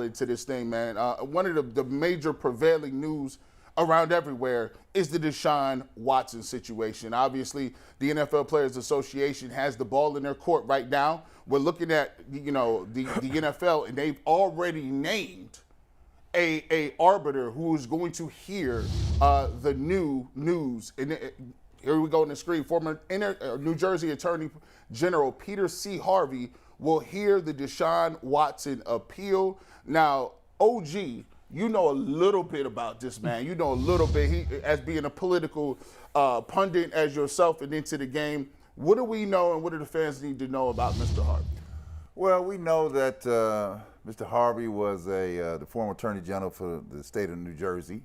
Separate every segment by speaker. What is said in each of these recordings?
Speaker 1: into this thing, man. One of the major prevailing news around everywhere is the Deshaun Watson situation. Obviously, the NFL Players Association has the ball in their court right now. We're looking at, the NFL, and they've already named a arbiter who is going to hear the new news. And here we go in the screen. Former New Jersey Attorney General Peter C. Harvey will hear the Deshaun Watson appeal. Now, OG, you know a little bit about this man. You know a little bit. He, as being a political pundit as yourself and into the game, what do we know and what do the fans need to know about Mr. Harvey?
Speaker 2: Well, we know that Mr. Harvey was the former Attorney General for the state of New Jersey.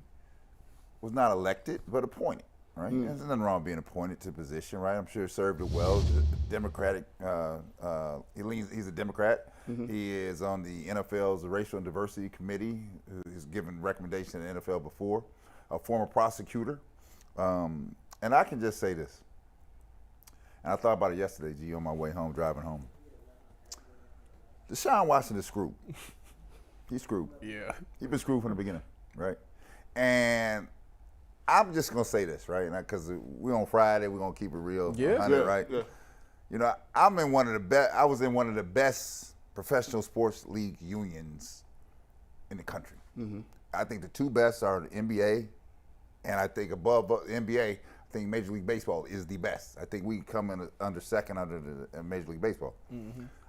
Speaker 2: Was not elected, but appointed. Right? There's nothing wrong being appointed to a position, right? I'm sure he served it well. Democratic, he's a Democrat. He is on the NFL's Racial and Diversity Committee. He's given recommendations to the NFL before. A former prosecutor. And I can just say this. And I thought about it yesterday, G, on my way home, driving home. Deshaun Watson is screwed. He's screwed.
Speaker 3: Yeah.
Speaker 2: He's been screwed from the beginning, right? And I'm just gonna say this, right? Because we're on Friday, we're gonna keep it real, 100, right? Yeah. You know, I was in one of the best professional sports league unions in the country. I think the two best are the NBA, and I think above the NBA, I think Major League Baseball is the best. I think we come in under second under the Major League Baseball.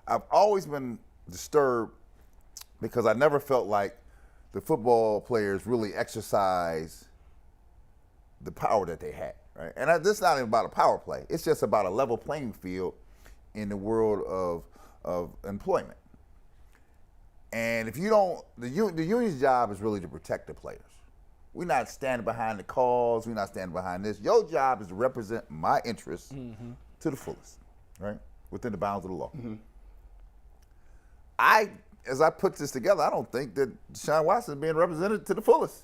Speaker 2: I've always been disturbed because I never felt like the football players really exercise the power that they had, right? And this is not even about a power play. It's just about a level playing field in the world of employment. And if you don't, the union's job is really to protect the players. We're not standing behind the cause. We're not standing behind this. Your job is to represent my interests to the fullest, right? Within the bounds of the law. As I put this together, I don't think that Deshaun Watson is being represented to the fullest.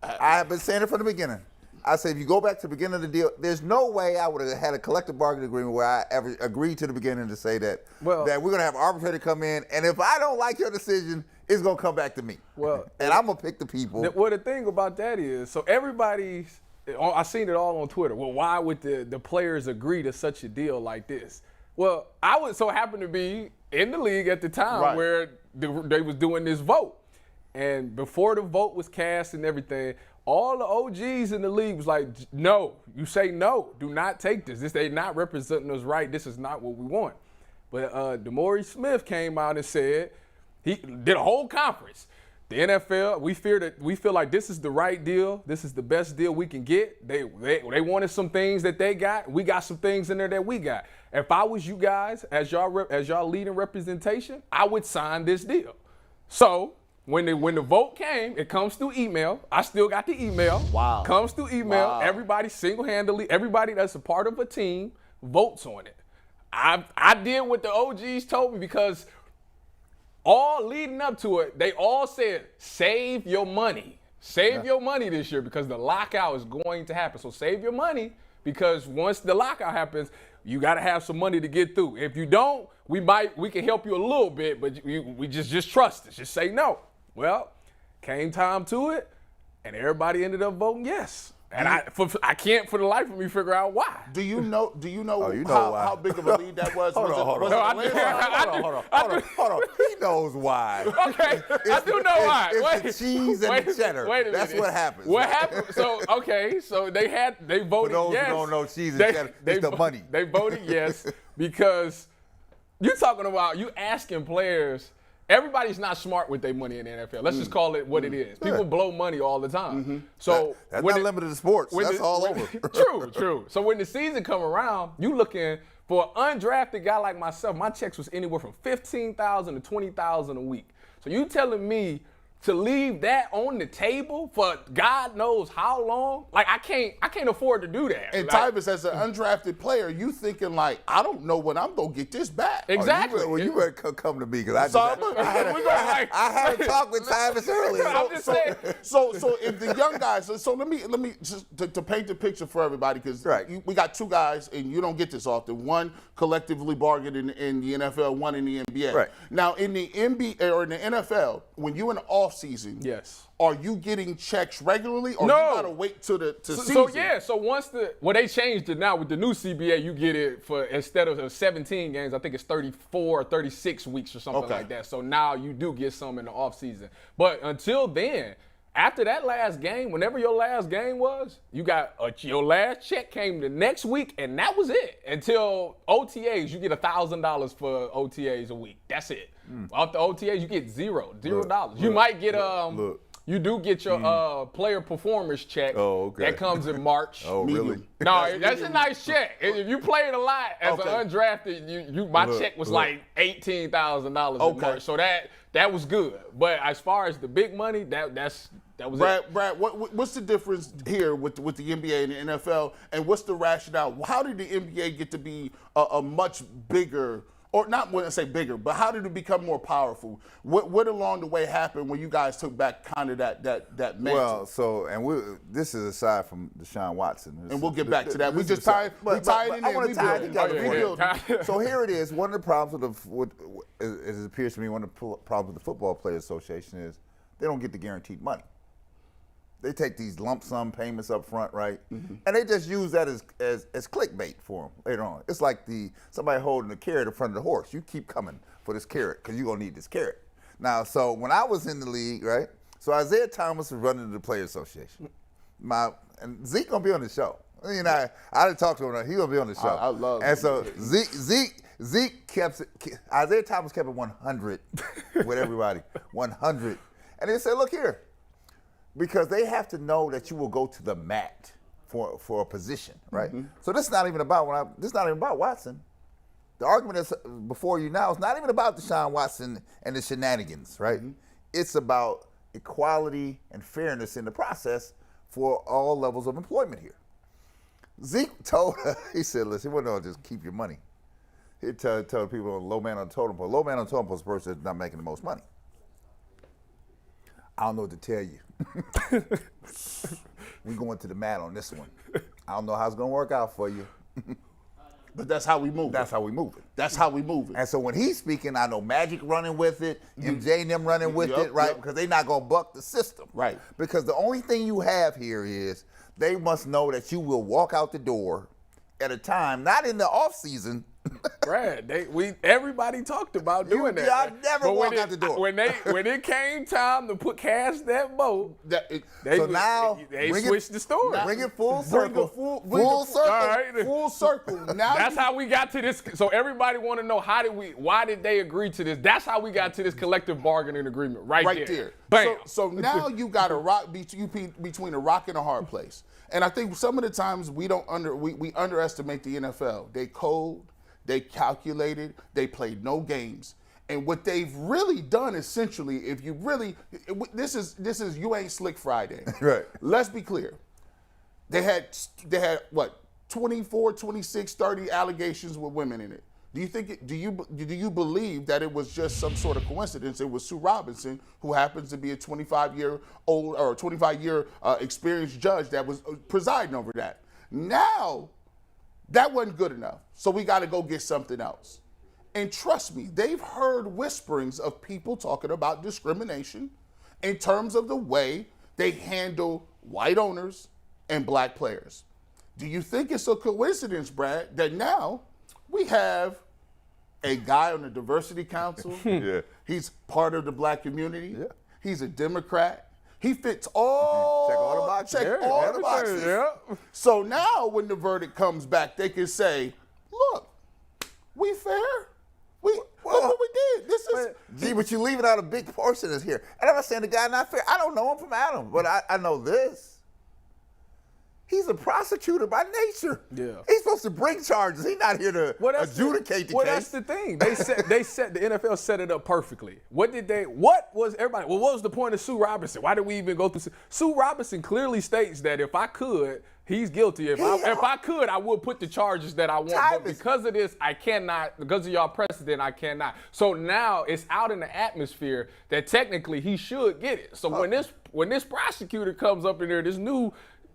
Speaker 2: I have been saying it from the beginning. I say if you go back to the beginning of the deal, there's no way I would have had a collective bargaining agreement where I ever agreed to the beginning to say that we're going to have an arbitrator come in, and if I don't like your decision, it's going to come back to me.
Speaker 3: Well,
Speaker 2: and I'm going to pick the people.
Speaker 3: Well, the thing about that is, so everybody's, I've seen it all on Twitter. Well, why would the players agree to such a deal like this? Well, I was so happened to be in the league at the time where they was doing this vote. And before the vote was cast and everything, all the OGs in the league was like, no, you say no, do not take this. They're not representing us right. This is not what we want. But DeMaurice Smith came out and said, he did a whole conference. The NFL, we feel like this is the right deal. This is the best deal we can get. They wanted some things that they got. We got some things in there that we got. If I was you guys, as y'all leading representation, I would sign this deal. So when the vote came, it comes through email. I still got the email.
Speaker 1: Wow.
Speaker 3: Comes through email.
Speaker 1: Wow.
Speaker 3: Everybody single-handedly, everybody that's a part of a team votes on it. I did what the OGs told me because all leading up to it, they all said, save your money. Save your money this year because the lockout is going to happen. So save your money because once the lockout happens, you got to have some money to get through. If you don't, we can help you a little bit, but we just trust us. Just say no. Well, came time to it, and everybody ended up voting yes. And I can't for the life of me figure out why.
Speaker 1: Do you know how big of a lead that was?
Speaker 2: Hold on. He knows why.
Speaker 3: Okay, I do know why.
Speaker 2: It's the cheese and the cheddar.
Speaker 3: Wait a minute.
Speaker 2: That's what happens.
Speaker 3: What happened? So they voted
Speaker 2: For those
Speaker 3: yes.
Speaker 2: who don't know cheese and cheddar, it's the money.
Speaker 3: They voted yes because you're talking about you asking players. Everybody's not smart with their money in the NFL. Let's just call it what it is. People blow money all the time. So
Speaker 2: that's not limited to sports. That's all over.
Speaker 3: True. So when the season come around, you looking for an undrafted guy like myself. My checks was anywhere from $15,000 to $20,000 a week. So you telling me to leave that on the table for God knows how long, like I can't afford to do that.
Speaker 1: And
Speaker 3: like,
Speaker 1: Tyvus, as an undrafted player, you thinking like, I don't know when I'm gonna get this back.
Speaker 3: Exactly.
Speaker 2: You better come to me because
Speaker 1: I
Speaker 2: had a talk with Tyvus earlier.
Speaker 3: I'm just saying.
Speaker 1: So if the young guys, so let me just to paint the picture for everybody, because we got two guys and you don't get this often. One collectively bargained in the NFL, one in the NBA.
Speaker 2: Right.
Speaker 1: Now in the NBA or in the NFL, when you're in the off season,
Speaker 3: yes,
Speaker 1: are you getting checks regularly, or
Speaker 3: no.
Speaker 1: you gotta wait till the season?
Speaker 3: So once they changed it now with the new CBA, you get it for instead of 17 games, I think it's 34 or 36 weeks or something like that. So now you do get some in the off season. But until then, after that last game, whenever your last game was, you got your last check came the next week, and that was it. Until OTAs, you get $1,000 for OTAs a week. That's it. After OTAs, you get $0. You might get you do get your player performance check.
Speaker 2: Oh, okay.
Speaker 3: That comes in March.
Speaker 2: Oh, really?
Speaker 3: No, that's a nice check. If you played a lot as an undrafted, my check was like $18,000 in March. So that was good. But as far as the big money, that was it.
Speaker 1: Brad, what's the difference here with the NBA and the NFL, and what's the rationale? How did the NBA get to be a much bigger, or not want to say bigger, but how did it become more powerful? What along the way happened when you guys took back kind of that mantle?
Speaker 2: Well, so this is aside from Deshaun Watson,
Speaker 1: and we'll get back to that. We just tied it in.
Speaker 2: I want to tie it together.
Speaker 1: So
Speaker 2: here it is. One of the problems as it appears to me, one of the problems with the Football Players Association is they don't get the guaranteed money. They take these lump sum payments up front, right? Mm-hmm. And they just use that as clickbait for them later on. It's like somebody holding a carrot in front of the horse. You keep coming for this carrot because you're going to need this carrot. Now, so when I was in the league, right, so Isaiah Thomas was running the Players Association. And Zeke going to be on the show. You know, I didn't talk to him. He's going to be on the show.
Speaker 1: I love
Speaker 2: And so Zeke kept Isaiah Thomas kept it 100 with everybody. 100. And they said, look here. Because they have to know that you will go to the mat for a position, right? Mm-hmm. So this is not even about Watson. The argument that's before you now is not even about Deshaun Watson and the shenanigans, right? Mm-hmm. It's about equality and fairness in the process for all levels of employment here. Zeke told her, he said, listen, he wouldn't just keep your money. He'd tell people low man on the totem pole. Low man on the totem pole is the person that's not making the most money. I don't know what to tell you. We're going to the mat on this one. I don't know how it's going to work out for you.
Speaker 1: But that's how we move.
Speaker 2: That's how we move it.
Speaker 1: That's how we move it.
Speaker 2: And so when he's speaking, I know Magic running with it, MJ and them running with it, right? Because they're not going to buck the system.
Speaker 1: Right.
Speaker 2: Because the only thing you have here is they must know that you will walk out the door at a time, not in the off season.
Speaker 3: Brad, everybody talked about doing that.
Speaker 2: Y'all never walk out the door.
Speaker 3: When it came time to cast that vote,
Speaker 2: they
Speaker 3: switched the story.
Speaker 2: Bring it full circle. Full circle.
Speaker 3: All right.
Speaker 1: Full circle. Now
Speaker 3: that's how we got to this. So everybody want to know why did they agree to this? That's how we got to this collective bargaining agreement right there. Bam.
Speaker 1: So now you got a rock between a rock and a hard place. And I think some of the times we underestimate the NFL. They code. They calculated, they played no games. And what they've really done essentially, if you really, this is you ain't slick Friday.
Speaker 2: Right.
Speaker 1: Let's be clear. They had what, 24, 26, 30 allegations with women in it. Do you believe that it was just some sort of coincidence? It was Sue Robinson, who happens to be a 25-year experienced judge that was presiding over that. Now, that wasn't good enough, so we got to go get something else. And trust me, they've heard whisperings of people talking about discrimination in terms of the way they handle white owners and black players. Do you think it's a coincidence, Brad, that now we have a guy on the Diversity Council?
Speaker 2: Yeah.
Speaker 1: He's part of the black community. Yeah. He's a Democrat. He fits all
Speaker 2: the boxes.
Speaker 1: Yeah. So now when the verdict comes back, they can say, look, we fair. Look what we did.
Speaker 2: But you're leaving out a big portion is here. And I'm not saying the guy not fair. I don't know him from Adam, but I know this. He's a prosecutor by nature.
Speaker 3: Yeah.
Speaker 2: He's supposed to bring charges. He's not here to adjudicate the case.
Speaker 3: That's the thing. They set the NFL set it up perfectly. What was the point of Sue Robinson? Why did we even go through Sue Robinson clearly states that if I could, he's guilty. If I could, I would put the charges that I want. But because of this, I cannot. Because of y'all precedent, I cannot. So now it's out in the atmosphere that technically he should get it. So when this prosecutor comes up in there, this new,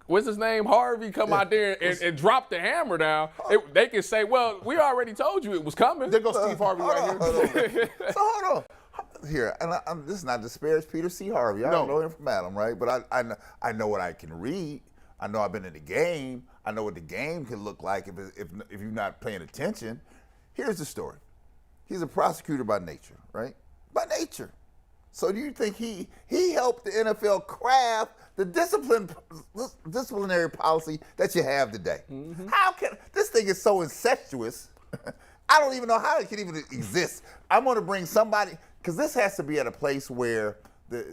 Speaker 3: what's his name, Harvey, come out there and drop the hammer down, they can say, well, we already told you it was coming.
Speaker 1: There goes Steve Harvey right here.
Speaker 2: So hold on. Here, and this is not disparage Peter C. Harvey. I don't know him from Adam, right? But I know what I can read. I know I've been in the game. I know what the game can look like if you're not paying attention. Here's the story. He's a prosecutor by nature, right? By nature. So do you think he helped the NFL craft the disciplinary policy that you have today? Mm-hmm. How can this thing is so incestuous? I don't even know how it can even exist. I'm going to bring somebody, because this has to be at a place where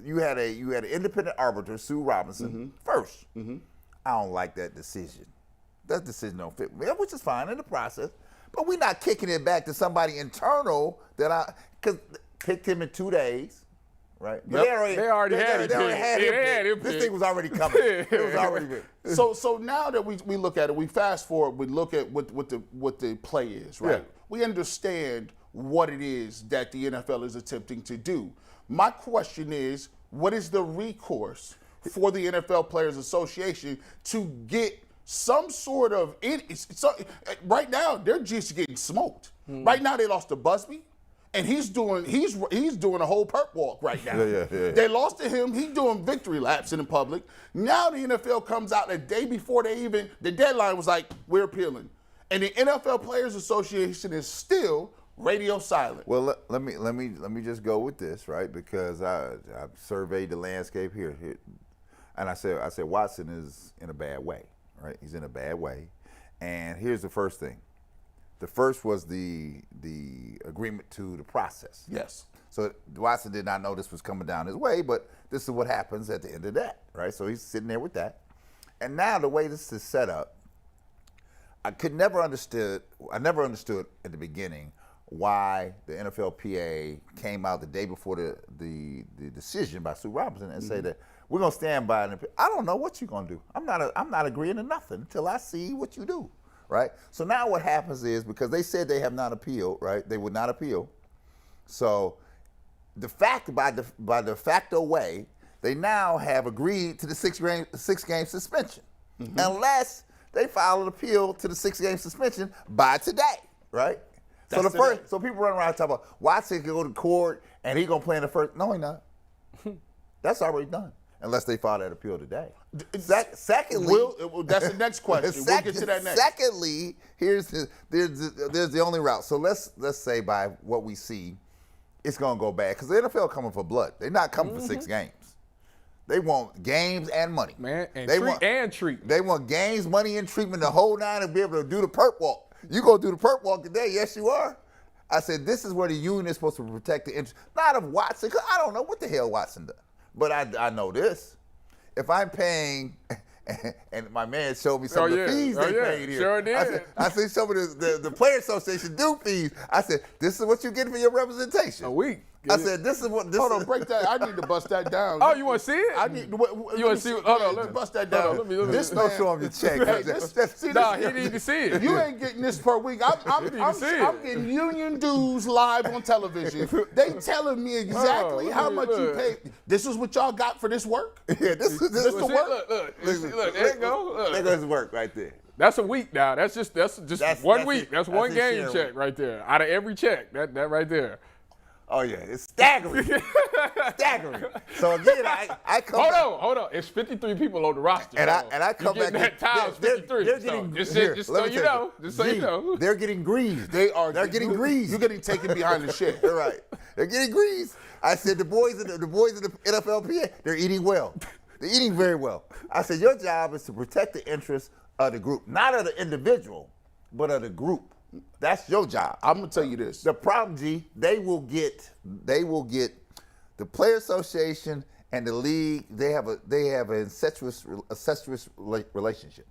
Speaker 2: you had an independent arbiter, Sue Robinson, first. Mm-hmm. I don't like that decision. That decision don't fit me, which is fine in the process. But we're not kicking it back to somebody internal because picked him in 2 days. Right.
Speaker 3: Yep. They already had it.
Speaker 2: This thing was already coming. It was already good.
Speaker 1: So now that we look at it, we fast forward, we look at what the play is, right? Yeah. We understand what it is that the NFL is attempting to do. My question is, what is the recourse for the NFL Players Association to get some sort of right now they're just getting smoked. Right now they lost to Busby. And he's doing a whole perp walk right now.
Speaker 2: Yeah.
Speaker 1: They lost to him. He's doing victory laps in the public. Now the NFL comes out the day before the deadline was like, we're appealing. And the NFL Players Association is still radio silent.
Speaker 2: Well, let me just go with this, right? Because I've surveyed the landscape here. And I said Watson is in a bad way, right? He's in a bad way. And here's the first thing. The first was the agreement to the process.
Speaker 1: Yes.
Speaker 2: So Watson did not know this was coming down his way, but this is what happens at the end of that, right? So he's sitting there with that. And now the way this is set up, I never understood at the beginning why the NFLPA came out the day before the decision by Sue Robinson and say that we're gonna stand by it. I don't know what you're gonna do. I'm not agreeing to nothing until I see what you do. Right? So now what happens is, because they said they have not appealed, right? They would not appeal. So the fact, by de facto way, they now have agreed to the six-game suspension, unless they file an appeal to the 6-game suspension by today, right? So people run around talking about Watson can go to court and he gonna play in the first. No, he not. That's already done. Unless they file that appeal today. Secondly,
Speaker 1: that's the next question. We'll get to that next.
Speaker 2: Secondly, there's the only route. So let's say by what we see, it's gonna go bad because the NFL coming for blood. They're not coming for 6 games. They want games and money.
Speaker 3: Man, and treatment.
Speaker 2: They want games, money, and treatment the whole nine to be able to do the perp walk. You gonna do the perp walk today? Yes, you are. I said this is where the union is supposed to protect the interest, not of Watson, because I don't know what the hell Watson does. But I know this. If I'm paying, and my man showed me some of the fees they paid here.
Speaker 3: Sure did.
Speaker 2: I said some of the Player Association do fees. I said, this is what you get for your representation.
Speaker 3: A week.
Speaker 2: I said, this is what.
Speaker 1: Hold on, break that. I need to bust that down.
Speaker 3: Oh, you want to see it?
Speaker 1: I need. You
Speaker 3: want to see? Hold on, let me
Speaker 1: bust that down.
Speaker 3: Let me.
Speaker 2: This don't show him your check.
Speaker 3: He need to see it.
Speaker 1: You ain't getting this per week. I'm getting union dues live on television. They telling me exactly how much you pay. This is what y'all got for this work.
Speaker 2: Yeah, this is the work.
Speaker 3: Look, there you go.
Speaker 2: There goes the work right there.
Speaker 3: That's a week now. That's just 1 week. That's one game check right there. Out of every check, that right there.
Speaker 2: Oh yeah, it's staggering. Staggering. So again, I come.
Speaker 3: Hold on. It's 53 people on the roster.
Speaker 2: And I come back.
Speaker 3: That times 53.
Speaker 2: They're getting,
Speaker 3: just so you know. Just so you know.
Speaker 2: They're getting greased. They're getting greased.
Speaker 1: You're getting taken behind the shed.
Speaker 2: They're right. They're getting greased. I said the boys in the NFLPA, they're eating well. They're eating very well. I said your job is to protect the interests of the group, not of the individual, but of the group. That's your job.
Speaker 1: I'm gonna tell you this.
Speaker 2: The problem, G, they will get the Player Association and the league, they have an incestuous relationship.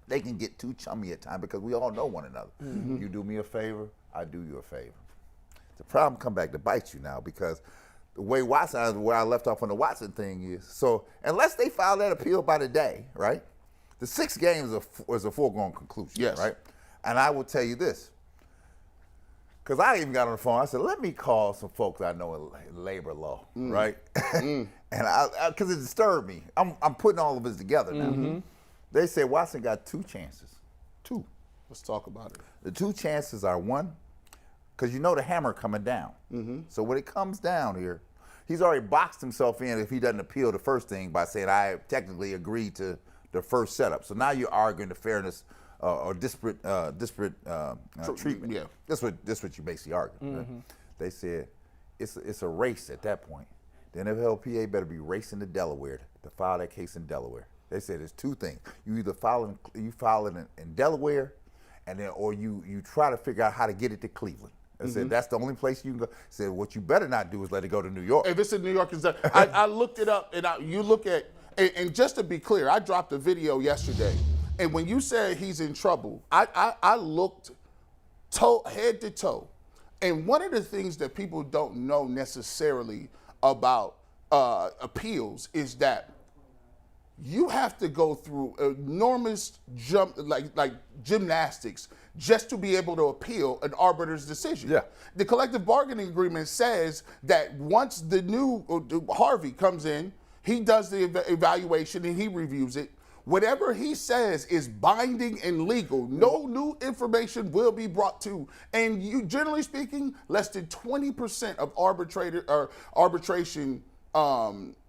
Speaker 2: They can get too chummy at times because we all know one another. Mm-hmm. You do me a favor, I do you a favor. The problem come back to bite you now because the way Watson, where I left off on the Watson thing is, so unless they file that appeal by the day, right, the 6 games was a foregone conclusion,
Speaker 1: yes.
Speaker 2: right? And I will tell you this, because I even got on the phone, I said, let me call some folks I know in labor law, right? And because it disturbed me. I'm putting all of this together now. Mm-hmm. They said Watson got 2 chances. 2.
Speaker 1: Let's talk about it.
Speaker 2: The 2 chances are, 1, because you know the hammer coming down. Mm-hmm. So when it comes down here, he's already boxed himself in if he doesn't appeal the first thing by saying, I technically agreed to the first setup. So now you're arguing the fairness or disparate treatment.
Speaker 1: Yeah.
Speaker 2: That's what you basically argue. Mm-hmm. Right? They said it's a race at that point. The NFLPA better be racing to Delaware to file that case in Delaware. They said there's 2 things. You either file it in Delaware, and then or you try to figure out how to get it to Cleveland. I said that's the only place you can go. I said what you better not do is let it go to New York.
Speaker 1: If it's in New York, I looked it up, and you look at, and just to be clear, I dropped a video yesterday, and when you said he's in trouble, I looked head to toe, and one of the things that people don't know necessarily about appeals is that you have to go through enormous like gymnastics just to be able to appeal an arbiter's decision.
Speaker 2: Yeah.
Speaker 1: The collective bargaining agreement says that once the new Harvey comes in, he does the evaluation and he reviews it. Whatever he says is binding and legal. No new information will be brought to. And you, generally speaking, less than 20% of arbitration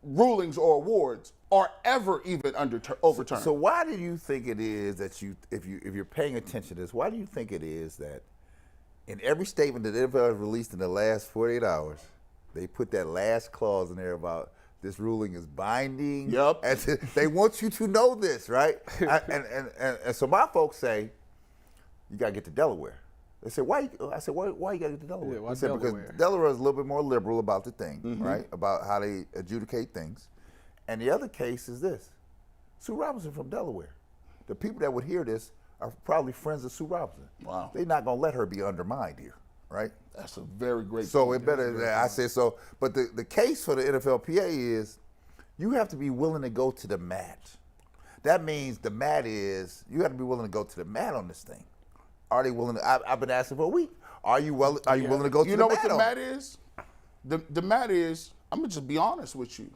Speaker 1: rulings or awards are ever even overturned.
Speaker 2: So why do you think it is that if you're paying attention to this, why do you think it is that in every statement that NFL has released in the last 48 hours, they put that last clause in there about this ruling is binding?
Speaker 1: Yep.
Speaker 2: And they want you to know this, right? And so my folks say, you got to get to Delaware. They said, why? I said, why you got to get to Delaware?
Speaker 3: Yeah, why
Speaker 2: I said,
Speaker 3: Delaware?
Speaker 2: because Delaware is a little bit more liberal about the thing, right? About how they adjudicate things. And the other case is this. Sue Robinson from Delaware. The people that would hear this are probably friends of Sue Robinson.
Speaker 1: Wow.
Speaker 2: They're not going to let her be undermined here, right?
Speaker 1: That's a very great
Speaker 2: So
Speaker 1: point.
Speaker 2: it better, I said so. But the case for the NFLPA is you have to be willing to go to the mat. That means the mat is, you have to be willing to go to the mat on this thing. Are they willing to, I've been asking for a week. Are you willing to go to the mat?
Speaker 1: You know what the mat is? The mat is, I'm going to just be honest with you.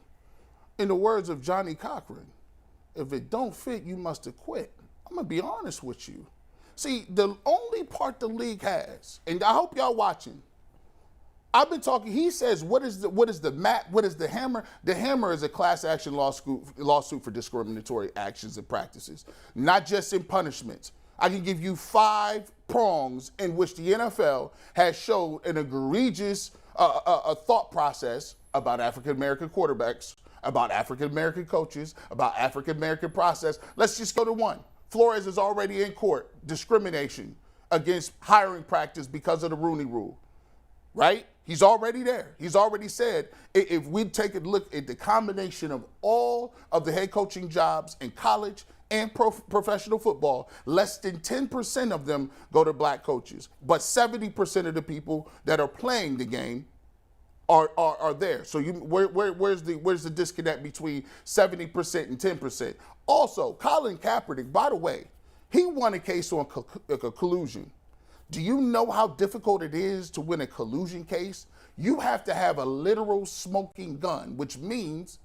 Speaker 1: In the words of Johnny Cochran, if it don't fit, you must have quit. I'm going to be honest with you. See, the only part the league has, and I hope y'all watching, I've been talking, he says, what is the mat, what is the hammer? The hammer is a class action lawsuit for discriminatory actions and practices, not just in punishments. I can give you 5 prongs in which the NFL has showed an egregious a thought process about African-American quarterbacks, about African-American coaches, about African-American process. Let's just go to 1. Flores is already in court, discrimination against hiring practice because of the Rooney Rule, right? He's already there. He's already said if we take a look at the combination of all of the head coaching jobs in college and professional football, less than 10% of them go to black coaches. But 70% of the people that are playing the game are there. So where's the disconnect between 70% and 10%? Also, Colin Kaepernick, by the way, he won a case on collusion. Do you know how difficult it is to win a collusion case? You have to have a literal smoking gun, which means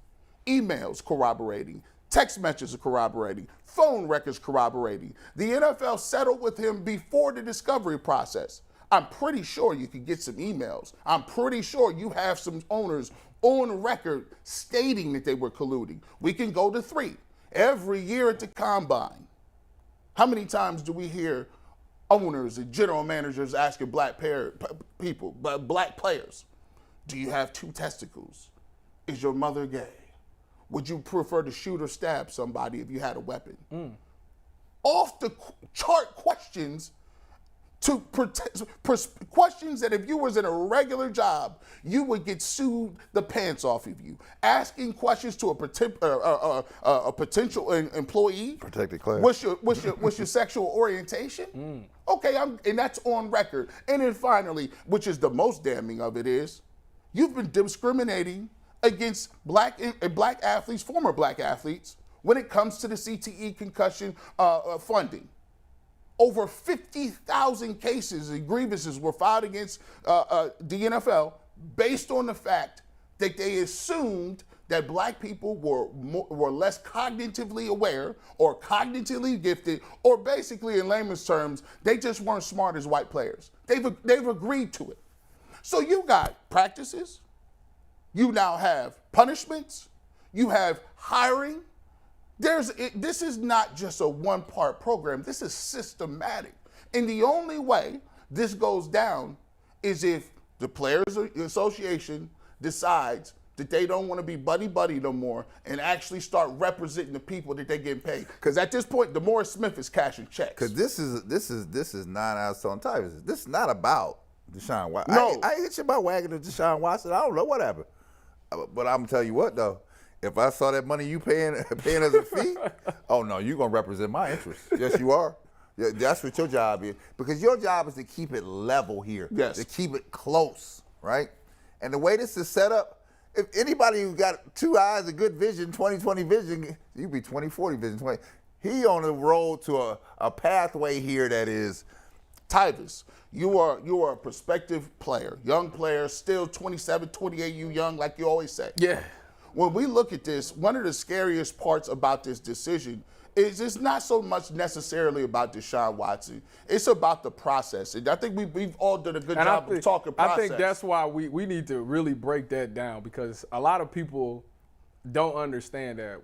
Speaker 1: emails corroborating, text messages corroborating, phone records corroborating. The NFL settled with him before the discovery process. I'm pretty sure you can get some emails. I'm pretty sure you have some owners on record stating that they were colluding. We can go to 3. Every year at the Combine, how many times do we hear owners and general managers asking black players, do you have 2 testicles? Is your mother gay? Would you prefer to shoot or stab somebody if you had a weapon? Off the chart questions to questions that if you was in a regular job, you would get sued the pants off of you. Asking questions to a potential employee.
Speaker 2: Protected class.
Speaker 1: What's your sexual orientation? Okay, and that's on record. And then finally, which is the most damning of it, is you've been discriminating against black athletes, former black athletes, when it comes to the CTE concussion funding. Over 50,000 cases and grievances were filed against the NFL based on the fact that they assumed that black people were less cognitively aware or cognitively gifted, or basically in layman's terms, they just weren't smart as white players. They've agreed to it. So you got practices, you now have punishments, you have hiring. This is not just a one-part program. This is systematic. And the only way this goes down is if the Players Association decides that they don't want to be buddy-buddy no more and actually start representing the people that they're getting paid. Because at this point, DeMaurice Smith is cashing checks.
Speaker 2: Because this is not our son type. This is not about Deshaun Watson.
Speaker 1: No.
Speaker 2: I ain't hit you about wagging to Deshaun Watson. I don't know what happened. But I'm going to tell you what, though. If I saw that money you paying as a fee, oh no, you're gonna represent my interests. Yes, you are. Yeah, that's what your job is. Because your job is to keep it level here.
Speaker 1: Yes.
Speaker 2: To keep it close, right? And the way this is set up, if anybody who got two eyes, a good vision, 20/20 vision, you be 20/40 vision, 20. He on the road to a pathway here that is.
Speaker 1: Tyvis, you are a prospective player, young player, still 27, 28, you young, like you always say.
Speaker 3: Yeah.
Speaker 1: When we look at this, one of the scariest parts about this decision is it's not so much necessarily about Deshaun Watson. It's about the process. And I think we've all done a good job of talking process.
Speaker 3: I think that's why we need to really break that down, because a lot of people don't understand that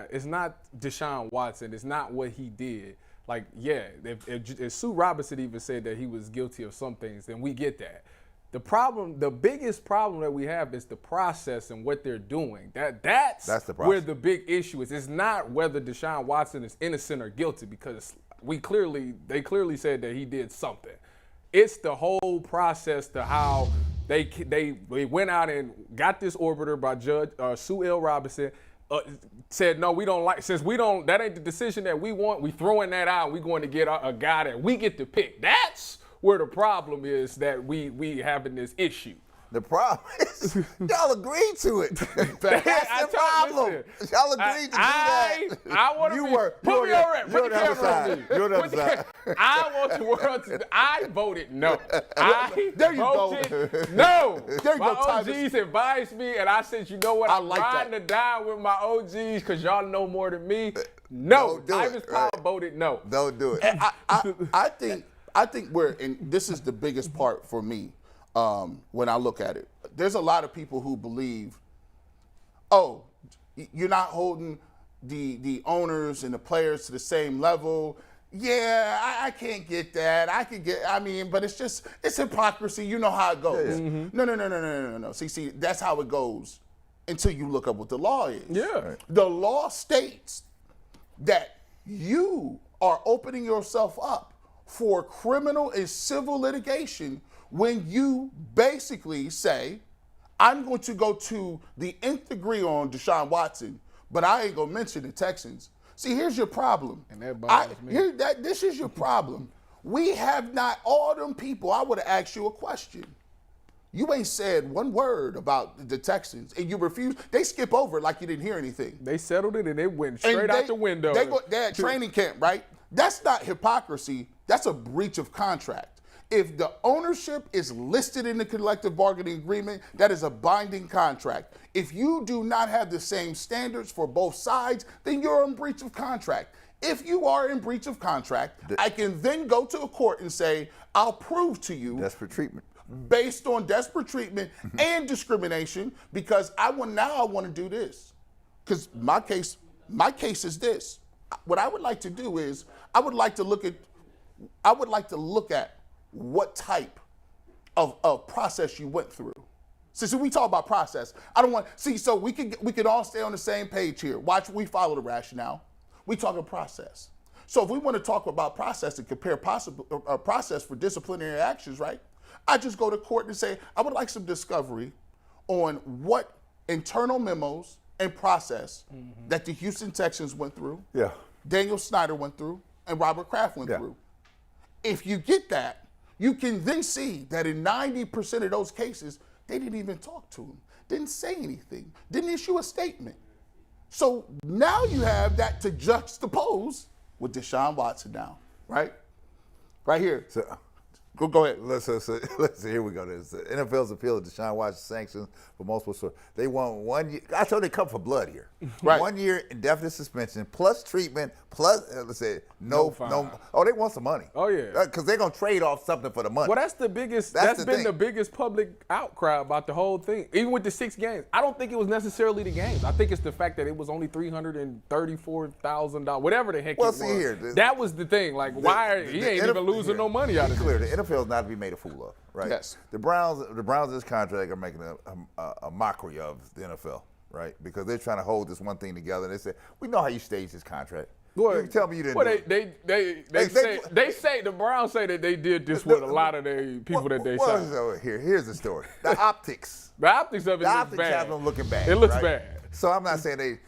Speaker 3: it's not Deshaun Watson. It's not what he did. Like, yeah, if Sue Robinson even said that he was guilty of some things, then we get that. The biggest problem that we have is the process and what they're doing. That's
Speaker 2: the process.
Speaker 3: Where the big issue is. It's not whether Deshaun Watson is innocent or guilty, because they clearly said that he did something. It's the whole process to how they went out and got this orbiter by Judge Sue L. Robinson. Said, no, we don't like, since we don't, that ain't the decision that we want, we throwing that out, we going to get a guy that we get to pick. That's where the problem is, that we having this issue.
Speaker 2: The problem is y'all agreed to it. That's the problem. Y'all agreed to do that.
Speaker 3: I want to put me on record. Put the camera on me.
Speaker 2: You're the other side.
Speaker 3: I want the world to. I voted no.
Speaker 1: There you go.
Speaker 3: No.
Speaker 1: There you
Speaker 3: my
Speaker 1: go,
Speaker 3: OGs advised me, and I said, you know what? I'm riding to die with my OGs because y'all know more than me. No. Tyvis Powell voted no.
Speaker 2: Don't do it.
Speaker 1: I think and this is the biggest part for me. When I look at it, there's a lot of people who believe, oh, you're not holding the owners and the players to the same level. Yeah, I can't get that. But it's hypocrisy. You know how it goes. Yeah. Mm-hmm. No. See, that's how it goes until you look up what the law is.
Speaker 3: Yeah. Right.
Speaker 1: The law states that you are opening yourself up for criminal and civil litigation when you basically say, I'm going to go to the nth degree on Deshaun Watson, but I ain't going to mention the Texans. See, here's your problem.
Speaker 3: And that bothers me.
Speaker 1: This is your problem. We have not, all them people, I would have asked you a question. You ain't said one word about the Texans, and you refuse. They skip over it like you didn't hear anything.
Speaker 3: They settled it, and it went straight out the window.
Speaker 1: They had training camp, right? That's not hypocrisy. That's a breach of contract. If the ownership is listed in the collective bargaining agreement, that is a binding contract. If you do not have the same standards for both sides, then you're in breach of contract. If you are in breach of contract, I can then go to a court and say, I'll prove to you.
Speaker 2: Desperate treatment.
Speaker 1: Based on desperate treatment and discrimination, because I want to do this. Because my case is this. What I would like to do is, I would like to look at what type of process you went through. So we talk about process. I don't want, so we can all stay on the same page here. Watch, we follow the rationale. We talk about process. So if we want to talk about process and compare process for disciplinary actions, right? I just go to court and say, I would like some discovery on what internal memos and process that the Houston Texans went through, Daniel Snyder went through, and Robert Kraft went through. If you get that, you can then see that in 90% of those cases, they didn't even talk to him, didn't say anything, didn't issue a statement. So now you have that to juxtapose with Deshaun Watson now, right? Right here.
Speaker 2: So,
Speaker 1: go ahead.
Speaker 2: Let's see, here we go. There's the NFL's appeal of Deshaun Watson's sanctions for multiple sources. They want 1 year. I told they come for blood here.
Speaker 1: Right.
Speaker 2: 1 year indefinite suspension plus treatment plus let's say no. Oh, they want some money.
Speaker 3: Oh yeah.
Speaker 2: Because they're gonna trade off something for the money.
Speaker 3: Well, that's the biggest. That's been the biggest public outcry about the whole thing. Even with the 6 games, I don't think it was necessarily the games. I think it's the fact that it was only $334,000, whatever the heck it was.
Speaker 2: See here,
Speaker 3: that was the thing. Like, he ain't even losing no money out of it.
Speaker 2: Clear, the NFL is not to be made a fool of, right?
Speaker 1: Yes.
Speaker 2: The Browns in this contract are making a mockery of the NFL, right? Because they're trying to hold this one thing together. And they say, we know how you staged this contract.
Speaker 3: Well,
Speaker 2: you tell me you didn't.
Speaker 3: Well,
Speaker 2: do it.
Speaker 3: they say the Browns say that they did this with a lot of their people that they signed.
Speaker 2: Here's the story. The optics.
Speaker 3: The optics of it looks bad.
Speaker 2: have them looking bad.
Speaker 3: It looks
Speaker 2: right?
Speaker 3: bad.
Speaker 2: So I'm not saying they're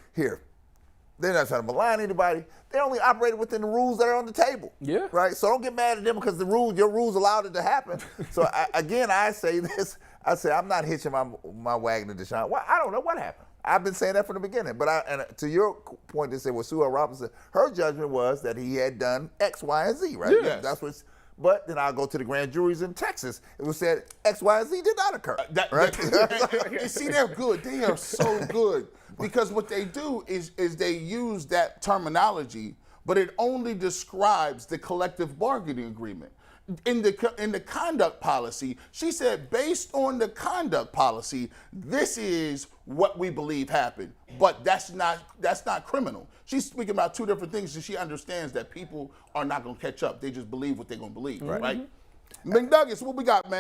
Speaker 2: not trying to malign anybody. They only operated within the rules that are on the table.
Speaker 3: Yeah.
Speaker 2: Right. So don't get mad at them because your rules allowed it to happen. So I say this. I say I'm not hitching my wagon to Deshaun. Well, I don't know what happened. I've been saying that from the beginning. But to your point, they say, well, Sue Robinson, her judgment was that he had done X, Y, and Z, right?
Speaker 1: Yes.
Speaker 2: That's what. But then I'll go to the grand juries in Texas. It was said X, Y, and Z did not occur.
Speaker 1: And see, they're good. They are so good because what they do is they use that terminology, but it only describes the collective bargaining agreement. In the conduct policy, she said, based on the conduct policy, this is what we believe happened. But that's not criminal. She's speaking about 2 different things, and she understands that people are not going to catch up. They just believe what they're going to believe, right? McNuggets, what we got, man?